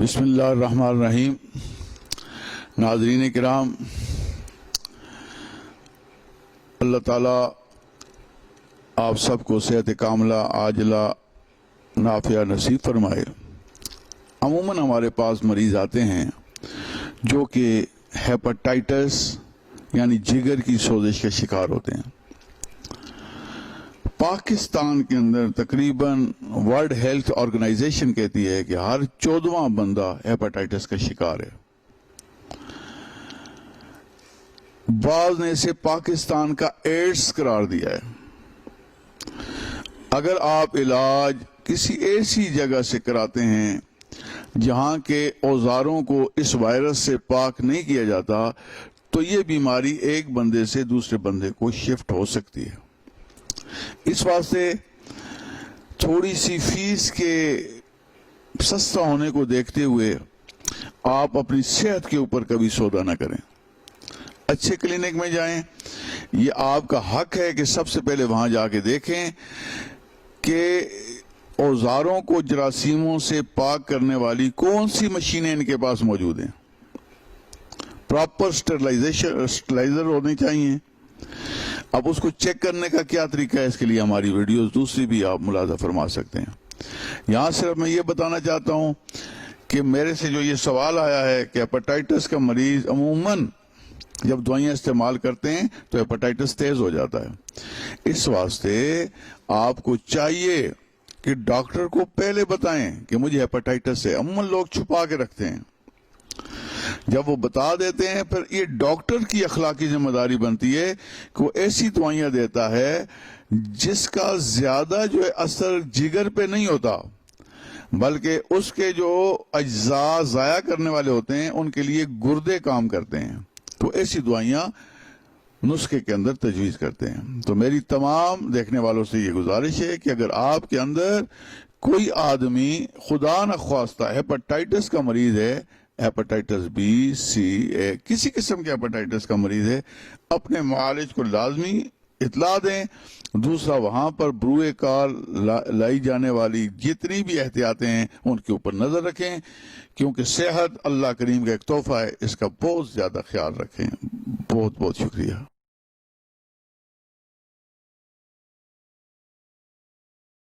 بسم اللہ الرحمن الرحیم۔ ناظرین کرام، اللہ تعالیٰ آپ سب کو صحت کاملہ عاجلہ نافعہ نصیب فرمائے۔ عموماً ہمارے پاس مریض آتے ہیں جو کہ ہیپاٹائٹس یعنی جگر کی سوزش کے شکار ہوتے ہیں۔ پاکستان کے اندر تقریباً ورلڈ ہیلتھ آرگنائزیشن کہتی ہے کہ ہر 14واں بندہ ہیپاٹائٹس کا شکار ہے۔ بعض نے اسے پاکستان کا ایڈز قرار دیا ہے۔ اگر آپ علاج کسی ایسی جگہ سے کراتے ہیں جہاں کے اوزاروں کو اس وائرس سے پاک نہیں کیا جاتا تو یہ بیماری ایک بندے سے دوسرے بندے کو شفٹ ہو سکتی ہے۔ اس واسطے تھوڑی سی فیس کے سستا ہونے کو دیکھتے ہوئے آپ اپنی صحت کے اوپر کبھی سودا نہ کریں۔ اچھے کلینک میں جائیں، یہ آپ کا حق ہے کہ سب سے پہلے وہاں جا کے دیکھیں کہ اوزاروں کو جراثیموں سے پاک کرنے والی کون سی مشینیں ان کے پاس موجود ہیں۔ پراپر سٹرلائزر ہونی چاہیے۔ اب اس کو چیک کرنے کا کیا طریقہ ہے، اس کے لیے ہماری ویڈیوز دوسری بھی آپ ملاحظہ فرما سکتے ہیں۔ یہاں صرف میں یہ بتانا چاہتا ہوں کہ میرے سے جو یہ سوال آیا ہے کہ ہیپاٹائٹس کا مریض عموماً جب دوائیاں استعمال کرتے ہیں تو ہیپاٹائٹس تیز ہو جاتا ہے۔ اس واسطے آپ کو چاہیے کہ ڈاکٹر کو پہلے بتائیں کہ مجھے ہیپاٹائٹس ہے۔ عموماً لوگ چھپا کے رکھتے ہیں، جب وہ بتا دیتے ہیں پھر یہ ڈاکٹر کی اخلاقی ذمہ داری بنتی ہے کہ وہ ایسی دوائیاں دیتا ہے جس کا زیادہ جو ہے اثر جگر پہ نہیں ہوتا بلکہ اس کے جو اجزاء ضائع کرنے والے ہوتے ہیں ان کے لیے گردے کام کرتے ہیں، تو ایسی دوائیاں نسخے کے اندر تجویز کرتے ہیں۔ تو میری تمام دیکھنے والوں سے یہ گزارش ہے کہ اگر آپ کے اندر کوئی آدمی خدا نخواستہ ہیپاٹائٹس کا مریض ہے، ہیپاٹائٹس بی، سی، اے، کسی قسم کے ہیپاٹائٹس کا مریض ہے، اپنے معالج کو لازمی اطلاع دیں۔ دوسرا، وہاں پر بروئے کار لائی جانے والی جتنی بھی احتیاطیں ہیں ان کے اوپر نظر رکھیں، کیونکہ صحت اللہ کریم کا ایک تحفہ ہے، اس کا بہت زیادہ خیال رکھیں۔ بہت بہت شکریہ۔